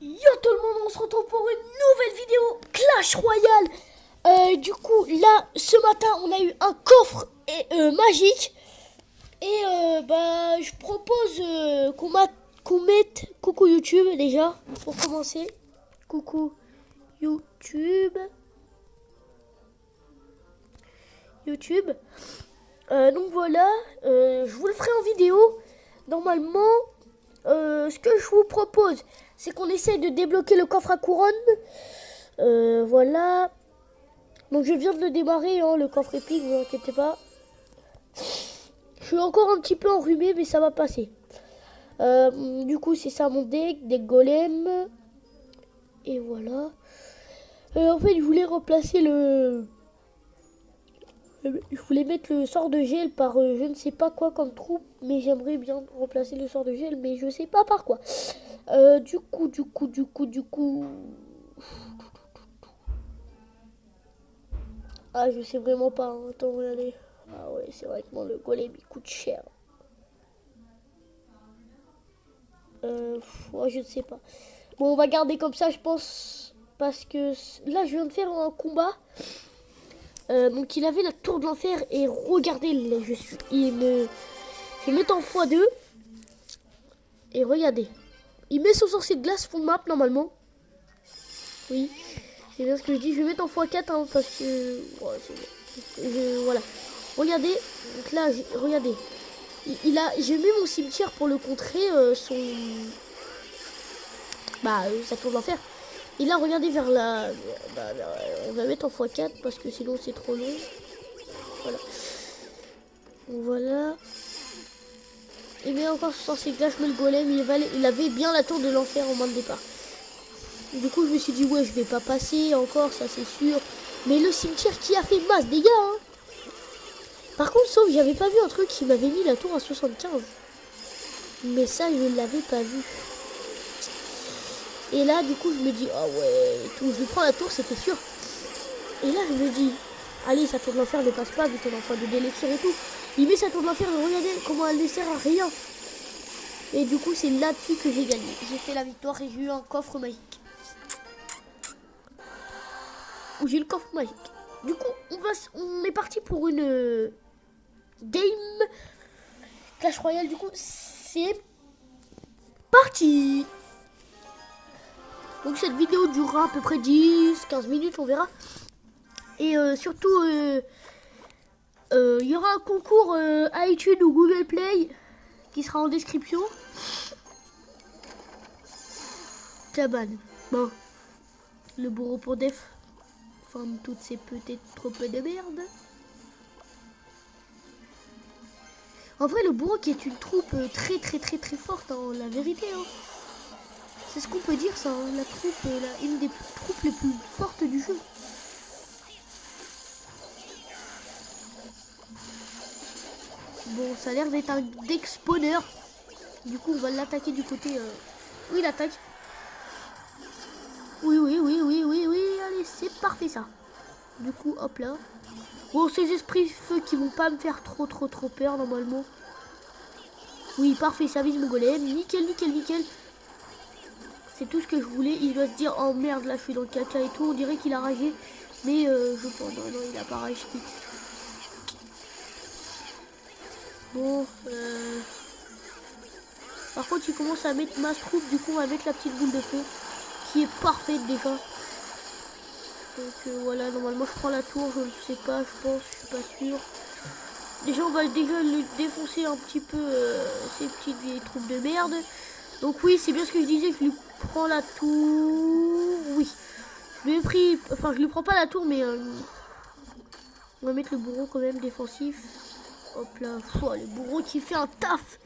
Yo tout le monde, on se retrouve pour une nouvelle vidéo Clash Royale. Du coup, là, ce matin, on a eu un coffre magique. Et je propose qu'on mette coucou YouTube déjà, pour commencer. Coucou YouTube. Donc voilà, je vous le ferai en vidéo. Normalement, ce que je vous propose, c'est qu'on essaye de débloquer le coffre à couronne. Voilà. Donc je viens de le démarrer, hein, le coffre épique, ne vous inquiétez pas. Je suis encore un petit peu enrhumé, mais ça va passer. Du coup, c'est ça mon deck, des golems. Et voilà. En fait, je voulais remplacer le... Je voulais mettre le sort de gel par je ne sais pas quoi comme troupe, mais j'aimerais bien remplacer le sort de gel, mais je sais pas par quoi. Du coup. Ah, je sais vraiment pas. Hein. Attends, regardez. Ah ouais, c'est vrai que moi, le golem, il coûte cher. Ouais, je ne sais pas. Bon, on va garder comme ça, je pense, parce que là, je viens de faire un combat. Donc il avait la tour de l'enfer et regardez, je vais mettre en x2 et regardez, il met son sorcier de glace full map normalement. Oui, c'est bien ce que je dis, je vais mettre en x4 hein, parce que voilà. Regardez, donc là, regardez, j'ai mis mon cimetière pour le contrer sa tour de l'enfer. Et là, regardez vers la... on va mettre en x4 parce que sinon c'est trop long. Voilà. Voilà. Et bien encore sur ces glaces, mais le golem, il avait bien la tour de l'enfer au moins de départ. Du coup, je me suis dit, ouais, je vais pas passer encore, ça c'est sûr. Mais le cimetière qui a fait masse dégâts, hein. Par contre, sauf j'avais pas vu un truc qui m'avait mis la tour à 75. Mais ça, je ne l'avais pas vu. Et là, du coup, je me dis, ah ouais, tout, je prends la tour, c'était sûr. Et là, je me dis, allez, sa tour de l'enfer ne passe pas, vu qu'on est en train de délexir et tout. Il met sa tour de l'enfer et regardez comment elle ne sert à rien. Et du coup, c'est là-dessus que j'ai gagné. J'ai fait la victoire et j'ai eu un coffre magique. Où j'ai le coffre magique. Du coup, on est parti pour une game Clash Royale. Du coup, c'est parti. Donc cette vidéo durera à peu près 10-15 minutes, on verra. Et surtout, il y aura un concours iTunes ou Google Play qui sera en description. Cabane. Bon. Le bourreau pour def. Forme toutes ces petites troupes de merde. En vrai, le bourreau qui est une troupe très forte, hein, la vérité. Hein. C'est ce qu'on peut dire, ça. Hein, la troupe, une des troupes les plus fortes du jeu. Bon, ça a l'air d'être un deck spawner. Du coup, on va l'attaquer du côté... Oui, il attaque. Oui. Allez, c'est parfait, ça. Du coup, hop là. Bon, ces esprits feu qui vont pas me faire trop peur, normalement. Oui, parfait, ça vise mon golem. Nickel. C'est tout ce que je voulais. Il doit se dire, oh merde, là, je suis dans le caca et tout. On dirait qu'il a ragé. Mais je pense, non, il a pas rage. Bon, par contre, il commence à mettre masse troupe. Du coup, on va mettre la petite boule de feu qui est parfaite déjà. Donc voilà, normalement, je prends la tour. Je ne sais pas, je pense, je suis pas sûr. Déjà, on va le défoncer un petit peu ces petites vieilles troupes de merde. Donc oui, c'est bien ce que je disais. Je lui prends la tour. Oui, je lui ai pris. Enfin, je lui prends pas la tour, mais on va mettre le bourreau quand même défensif. Hop là, le bourreau qui fait un taf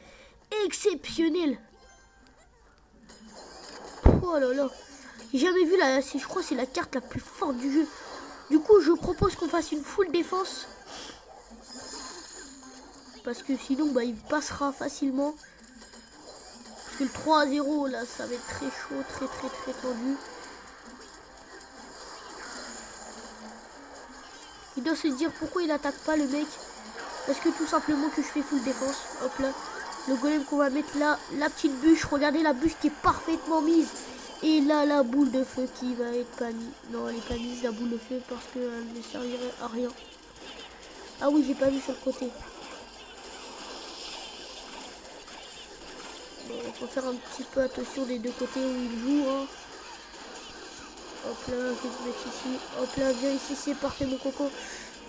exceptionnel. Oh là là. J'ai jamais vu je crois que c'est la carte la plus forte du jeu. Du coup, je propose qu'on fasse une full défense. Parce que sinon, il passera facilement. Parce que le 3-0, là, ça va être très chaud, très tendu. Il doit se dire pourquoi il attaque pas le mec. Parce que tout simplement que je fais full défense. Hop là. Le golem qu'on va mettre là. La petite bûche. Regardez la bûche qui est parfaitement mise. Et là, la boule de feu qui va être pas mise. Non, elle est pas mise, la boule de feu, parce qu'elle ne servirait à rien. Ah oui, j'ai pas vu sur le côté. Bon, il faut faire un petit peu attention des deux côtés où il joue. Hein. Hop là, je vais te mettre ici. Hop là, viens ici, c'est parfait mon coco.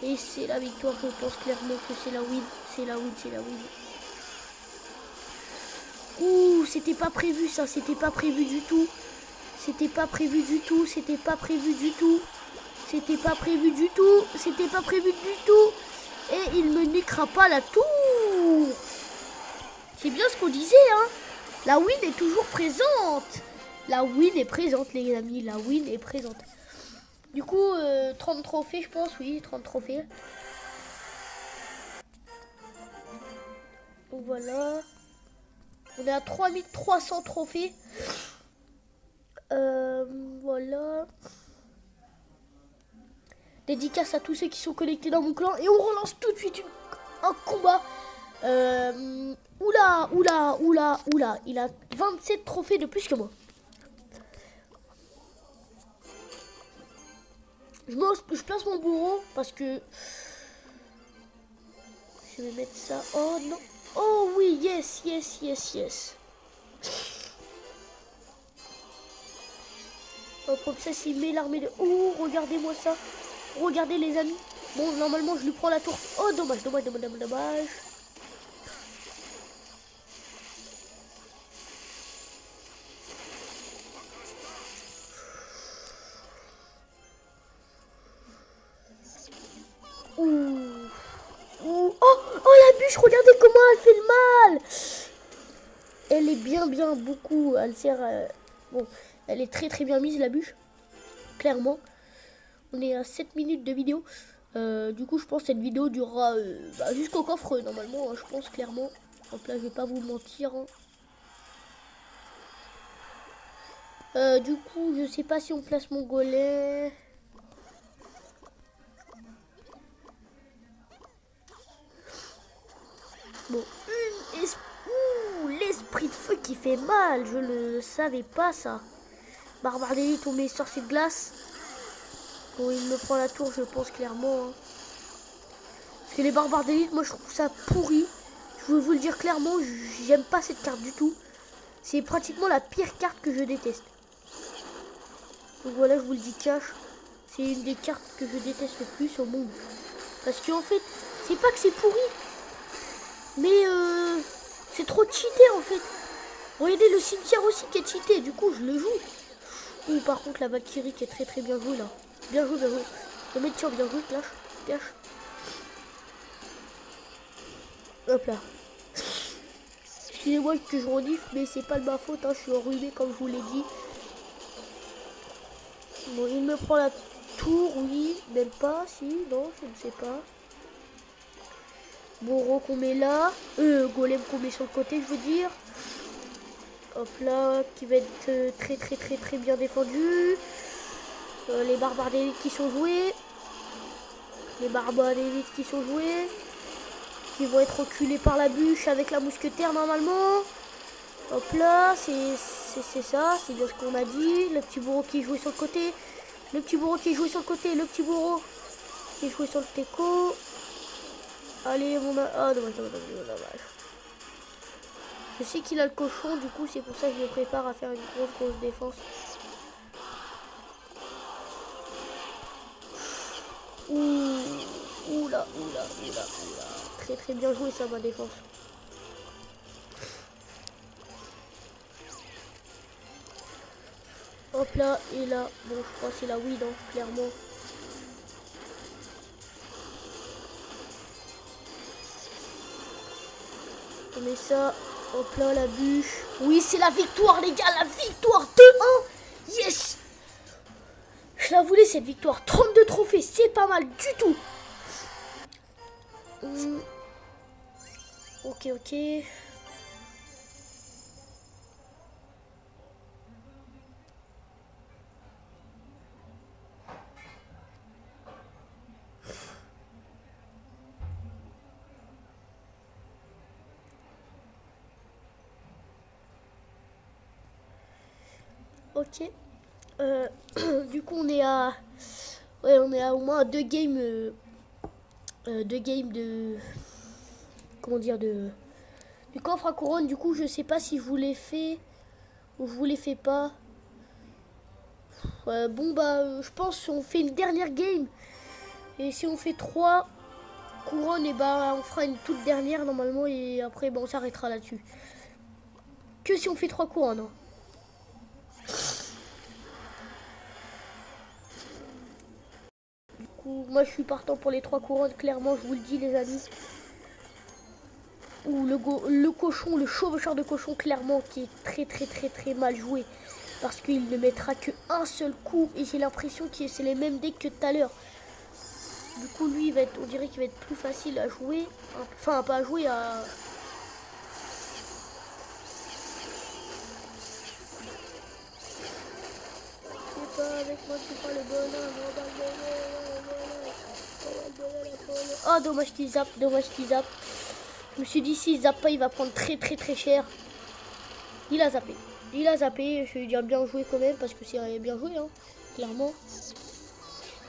Et c'est la victoire, je pense clairement que c'est la win. C'est la win, c'est la win. Ouh, c'était pas prévu ça, c'était pas prévu du tout. C'était pas prévu du tout, c'était pas prévu du tout. C'était pas prévu du tout, c'était pas prévu du tout. Et il me niquera pas la tour. C'est bien ce qu'on disait, hein. La win est toujours présente. La win est présente, les amis, la win est présente. Du coup, 30 trophées, je pense, oui, 30 trophées. Donc voilà. On est à 3300 trophées. Voilà. Dédicace à tous ceux qui sont connectés dans mon clan. Et on relance tout de suite un combat. Oula. Il a 27 trophées de plus que moi. Je place mon bourreau parce que... Je vais mettre ça. Oh non. Oh oui, yes. Oh, comme ça, s'il met l'armée de... Oh, regardez-moi ça. Regardez les amis. Bon, normalement, je lui prends la tour. Oh, dommage. Oh, la bûche, regardez comment elle fait le mal. Elle est bien, beaucoup. Elle sert... Bon, elle est très bien mise, la bûche. Clairement. On est à 7 minutes de vidéo. Du coup, je pense que cette vidéo durera jusqu'au coffre, normalement. Hein, je pense clairement. Donc là, je vais pas vous mentir. Hein. Du coup, je sais pas si on place mon golem. Bon, l'esprit de feu qui fait mal. Je le savais pas, ça. Barbare d'élite, on met sorcier de glace. Bon, il me prend la tour, je pense clairement. Hein. Parce que les barbares d'élite, moi, je trouve ça pourri. Je veux vous le dire clairement, j'aime pas cette carte du tout. C'est pratiquement la pire carte que je déteste. Donc voilà, je vous le dis cash. C'est une des cartes que je déteste le plus au monde. Parce qu'en fait, c'est pas que c'est pourri. Mais c'est trop cheaté en fait. Regardez le cimetière aussi qui est cheaté. Du coup, je le joue. Ou par contre, la Valkyrie qui est très bien jouée là. Bien joué. Le médecin bien joué, cache. Hop là. Excusez-moi que je renifle, mais c'est pas de ma faute. Hein. Je suis enrhumé comme je vous l'ai dit. Bon, il me prend la tour, oui. Même pas, si, non, je ne sais pas. Bourreau qu'on met là. Golem qu'on met sur le côté, je veux dire. Hop là, qui va être très bien défendu. Les barbares d'élite qui sont joués. Qui vont être reculés par la bûche avec la mousquetaire normalement. Hop là, c'est ça, c'est bien ce qu'on a dit. Le petit bourreau qui est joué sur le côté. Le petit bourreau qui est joué sur le teco. Allez, ah, dommage. Je sais qu'il a le cochon, du coup, c'est pour ça que je me prépare à faire une grosse défense. Oula. Très bien joué, ça, ma défense. Hop là, et là. Bon, je crois que c'est la win, hein, clairement. On met ça. Hop là, la bûche. Oui, c'est la victoire, les gars. La victoire 2-1. Yes. Je la voulais, cette victoire. 32 trophées, c'est pas mal du tout. Ok. Ok. Du coup, on est à... Ouais, on est à au moins 2 games... 2 games de... Comment dire, de... Du coffre à couronne. Du coup, je sais pas si je vous l'ai fait ou je vous l'ai fait pas. Bon, bah, je pense qu'on fait une dernière game. Et si on fait 3 couronnes, et bah, on fera une toute dernière normalement. Et après, bah, on s'arrêtera là-dessus. Que si on fait 3 couronnes. Hein. Du coup, moi, je suis partant pour les 3 couronnes. Clairement, je vous le dis, les amis. Ou le cochon, le chevaucheur de cochon, clairement, qui est très mal joué. Parce qu'il ne mettra qu'un seul coup. Et j'ai l'impression que c'est les mêmes decks que tout à l'heure. Du coup, lui, il va être, on dirait qu'il va être plus facile à jouer. Enfin, pas à jouer, à... C'est pas avec moi, tu prends le bonhomme. Oh, dommage qu'il zappe, dommage qu'il zappe. Je me suis dit, s'il zappe pas, il va prendre très cher. Il a zappé. Il a zappé, je vais lui dire bien joué quand même, parce que c'est bien joué, hein, clairement.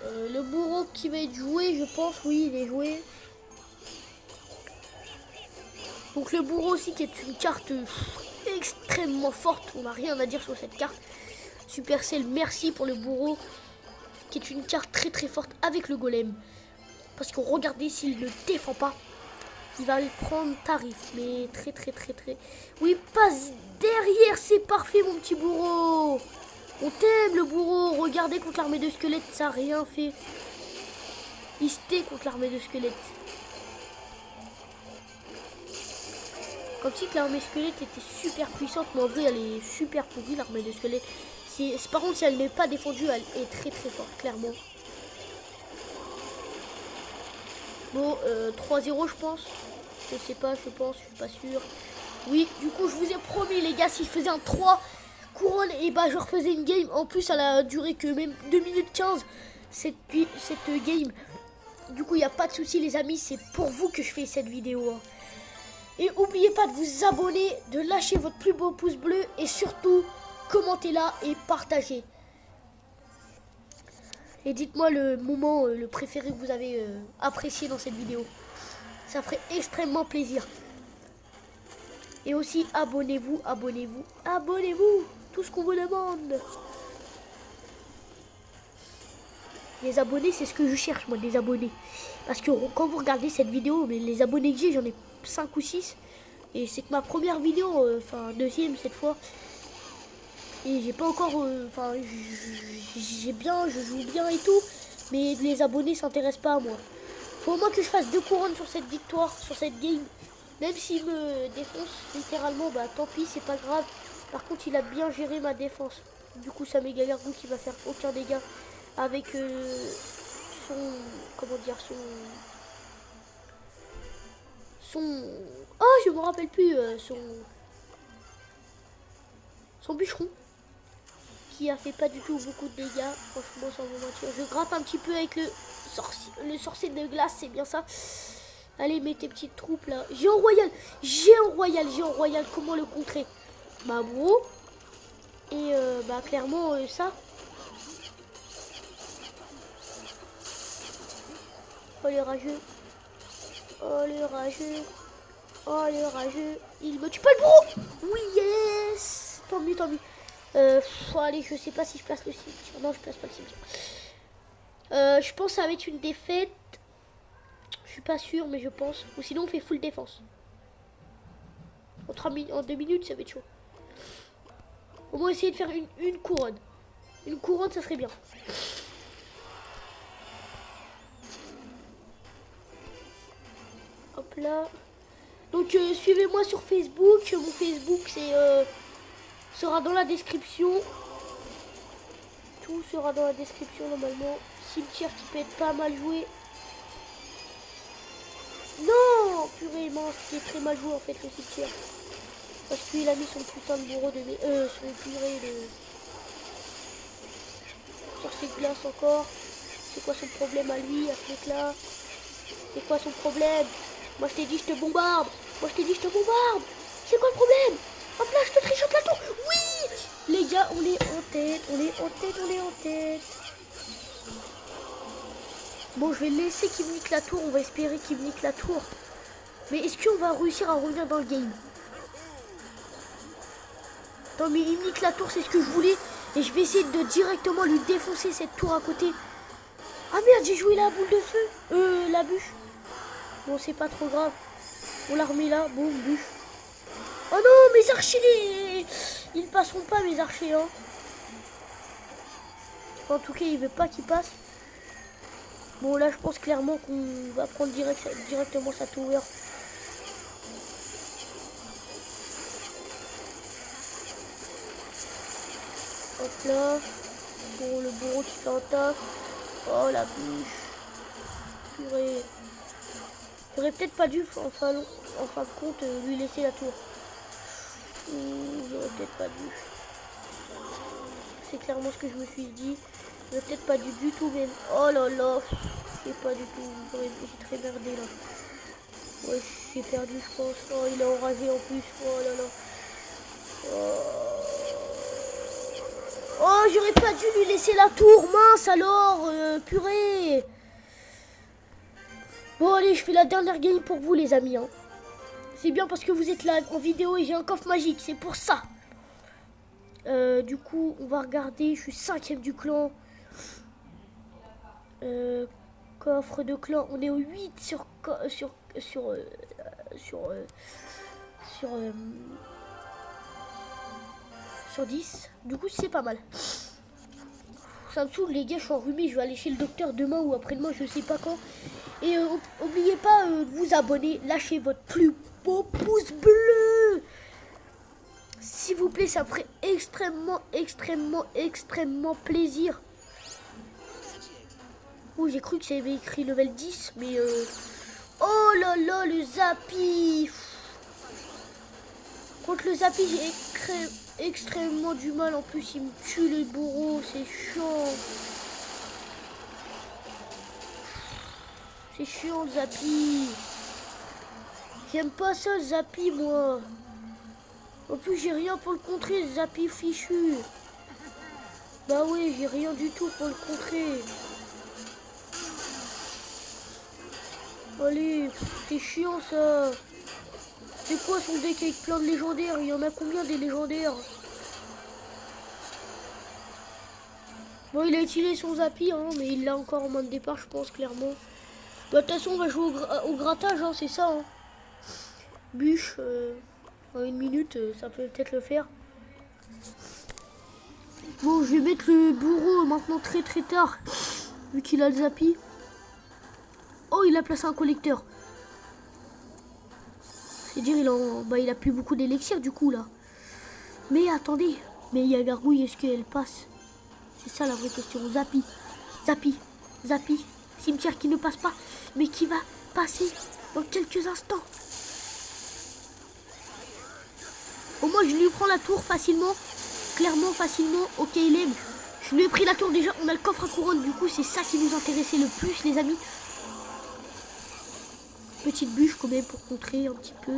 Le bourreau qui va être joué, je pense, oui, il est joué. Donc le bourreau aussi qui est une carte extrêmement forte, on n'a rien à dire sur cette carte. Supercell, merci pour le bourreau, qui est une carte très forte avec le golem. Parce que regardez, s'il ne défend pas, il va le prendre tarif, mais très. Oui, passe derrière, c'est parfait mon petit bourreau. On t'aime le bourreau. Regardez contre l'armée de squelettes, ça n'a rien fait. Il se tait contre l'armée de squelettes. Comme si l'armée squelette était super puissante, mais en vrai elle est super pourrie l'armée de squelette. Par contre si elle n'est pas défendue, elle est très forte, clairement. Bon, 3-0 je pense. Je sais pas, je pense, je suis pas sûr. Oui, du coup je vous ai promis les gars, si je faisais un 3 couronnes, et bah je refaisais une game. En plus elle a duré que même 2 minutes 15 cette game. Du coup il n'y a pas de souci les amis, c'est pour vous que je fais cette vidéo. Hein. Et n'oubliez pas de vous abonner, de lâcher votre plus beau pouce bleu et surtout commentez là et partagez. Et dites-moi le moment le préféré que vous avez apprécié dans cette vidéo. Ça ferait extrêmement plaisir. Et aussi abonnez-vous. Tout ce qu'on vous demande. Les abonnés, c'est ce que je cherche moi, des abonnés. Parce que quand vous regardez cette vidéo, mais les abonnés que j'ai, j'en ai 5 ou 6. Et c'est que ma première vidéo, enfin deuxième cette fois. Et j'ai pas encore, enfin je joue bien et tout. Mais les abonnés s'intéressent pas à moi. Faut au moins que je fasse 2 couronnes sur cette victoire, sur cette game. Même s'il me défonce littéralement, bah tant pis, c'est pas grave. Par contre, il a bien géré ma défense. Du coup, ça méga Gargou qui va faire aucun dégât avec son, comment dire, son, oh, je me rappelle plus, son bûcheron. Qui a fait pas du tout beaucoup de dégâts, franchement sans vous mentir. Je gratte un petit peu avec le sorcier de glace, c'est bien ça. Allez, mets tes petites troupes là. Géant royal, comment le contrer? Bah bro. Et bah clairement ça. Oh le rageux. Il me tue pas le gros. Oui, yes. Tant mieux. Allez, je sais pas si je place le cimetière. Non, je place pas le cimetière. Je pense que ça va être une défaite. Je suis pas sûr, mais je pense. Ou sinon, on fait full défense. En 2 minutes, ça va être chaud. Au moins, essayer de faire une couronne. Une couronne, ça serait bien. Hop là. Donc, suivez-moi sur Facebook. Mon Facebook, sera dans la description. Tout sera dans la description normalement. Cimetière qui peut être pas mal joué. Non, purée, mince, qui est très mal joué en fait le cimetière. Parce qu'il a mis son putain de bourreau de son purée de sorcier de glace encore. C'est quoi son problème à lui, à ce mec là? C'est quoi son problème? Moi je t'ai dit je te bombarde. C'est quoi le problème? Hop là, je te trichote la tour. Oui. Les gars, on est en tête, on est en tête, on est en tête. Bon, je vais laisser qu'il me nique la tour. On va espérer qu'il me nique la tour. Mais est-ce qu'on va réussir à revenir dans le game? Non, mais il me nique la tour, c'est ce que je voulais. Et je vais essayer de directement lui défoncer cette tour à côté. Ah merde, j'ai joué la boule de feu. La bûche. Bon, c'est pas trop grave. On l'a remis là. Boum, bûche. Oh non, mes archers. Ils ne passeront pas, mes archers. Hein. En tout cas, il veut pas qu'ils passent. Bon, là, je pense clairement qu'on va prendre directement sa tower. Hop là. Bon, le bourreau qui fait un taf. Oh, la bûche. Purée. J'aurais peut-être pas dû, en fin de compte, lui laisser la tour. J'aurais peut-être pas dû. C'est clairement ce que je me suis dit. J'aurais peut-être pas dû du tout, même. Oh là là. C'est pas du tout. J'ai très merdé là. Ouais, j'ai perdu, je pense. Oh, il a enragé en plus. Oh là là. Oh, j'aurais pas dû lui laisser la tour. Mince alors. Purée. Bon, allez, je fais la dernière game pour vous, les amis. Hein. C'est bien parce que vous êtes là en vidéo et j'ai un coffre magique. C'est pour ça. Du coup, on va regarder. Je suis 5e du clan. Coffre de clan. On est au 8 sur 10. Du coup, c'est pas mal. Ça me saoule, les gars. Je suis enrhumé. Je vais aller chez le docteur demain ou après-demain. Je sais pas quand. Et n'oubliez pas de vous abonner. Lâchez votre plus beau pouce bleu. S'il vous plaît, ça me ferait extrêmement plaisir. Oh, j'ai cru que j'avais écrit level 10, mais oh là là, le Zappy. Contre le Zappy, j'ai extrêmement du mal. En plus, il me tue le bourreau, c'est chiant. C'est chiant, le Zappy. J'aime pas ça, le Zappy, moi. En plus, j'ai rien pour le contrer, le Zappy fichu. Bah oui, j'ai rien du tout pour le contrer. Allez, c'est chiant ça. C'est quoi son deck avec plein de légendaires? Il y en a combien des légendaires? Bon, il a utilisé son Zappy, hein, mais il l'a encore en main de départ, je pense, clairement. Bah, de toute façon, on va jouer au grattage, hein, c'est ça. Hein. Bûche, en 1 minute, ça peut peut-être le faire. Bon, je vais mettre le bourreau maintenant très tard, vu qu'il a le Zappy. Oh, il a placé un collecteur. C'est-à-dire, il a plus beaucoup d'élixir du coup, là. Mais attendez, mais il y a Gargouille, est-ce qu'elle passe? C'est ça la vraie question. Zappy, Zappy, Zappy. Cimetière qui ne passe pas, mais qui va passer dans quelques instants. Au moins, je lui prends la tour facilement. Clairement, facilement. Ok, il aime. Je lui ai pris la tour déjà. On a le coffre à couronne. Du coup, c'est ça qui nous intéressait le plus, les amis. Petite bûche quand même pour contrer un petit peu.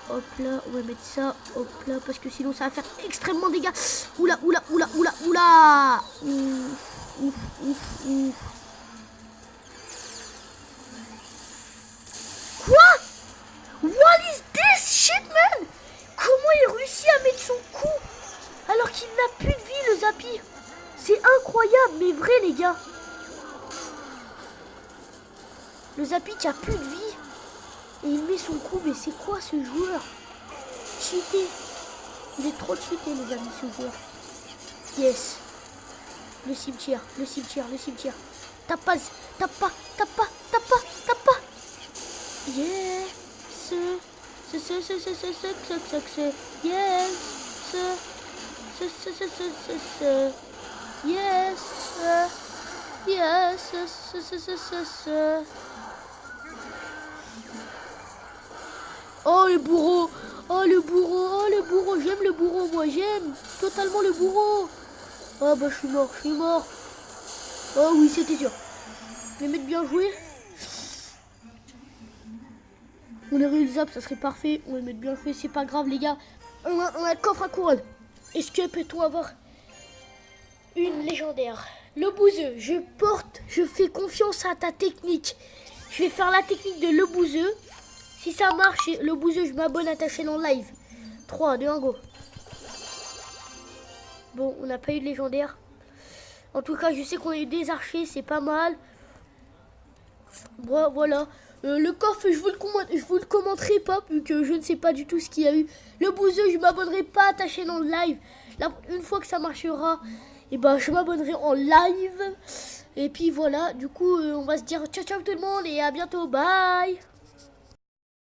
Hop là, on va mettre ça. Hop là, parce que sinon ça va faire extrêmement dégâts. Oula, oula, oula, oula, oula. Ouf, ouf, ouf. Quoi? What is this shit, man? Comment il réussit à mettre son coup alors qu'il n'a plus de vie, le Zappy? C'est incroyable, mais vrai, les gars. Le Zappy qui a plus de vie. Et il met son coup, mais c'est quoi ce joueur? Cheaté. Il est trop cheaté, les amis, ce joueur. Yes. Le cimetière, le cimetière, le cimetière. Tape pas, tape pas, tape pas, tape pas, tape pas. Yes. Yes. Yes. Oh le bourreau. Oh le bourreau. Oh le bourreau. J'aime le bourreau, moi. J'aime totalement le bourreau. Oh bah je suis mort. Je suis mort. Oh oui, c'était sûr. Je vais mettre bien joué. On est réalisable, ça serait parfait. On va mettre bien joué, c'est pas grave, les gars. On a le coffre à couronne. Est-ce que peut-on avoir une légendaire? Le bouseux, je fais confiance à ta technique. Je vais faire la technique de le bouseux. Si ça marche, le bouseux, je m'abonne à ta chaîne en live. 3, 2, 1, go. Bon, on n'a pas eu de légendaire. En tout cas, je sais qu'on a eu des archers, c'est pas mal. Bon, voilà. Le coffre, je vous le commenterai pas, vu que je ne sais pas du tout ce qu'il y a eu. Le bouseux, je m'abonnerai pas à ta chaîne en live. Là, une fois que ça marchera, et ben, je m'abonnerai en live. Et puis voilà, du coup, on va se dire ciao ciao tout le monde et à bientôt. Bye.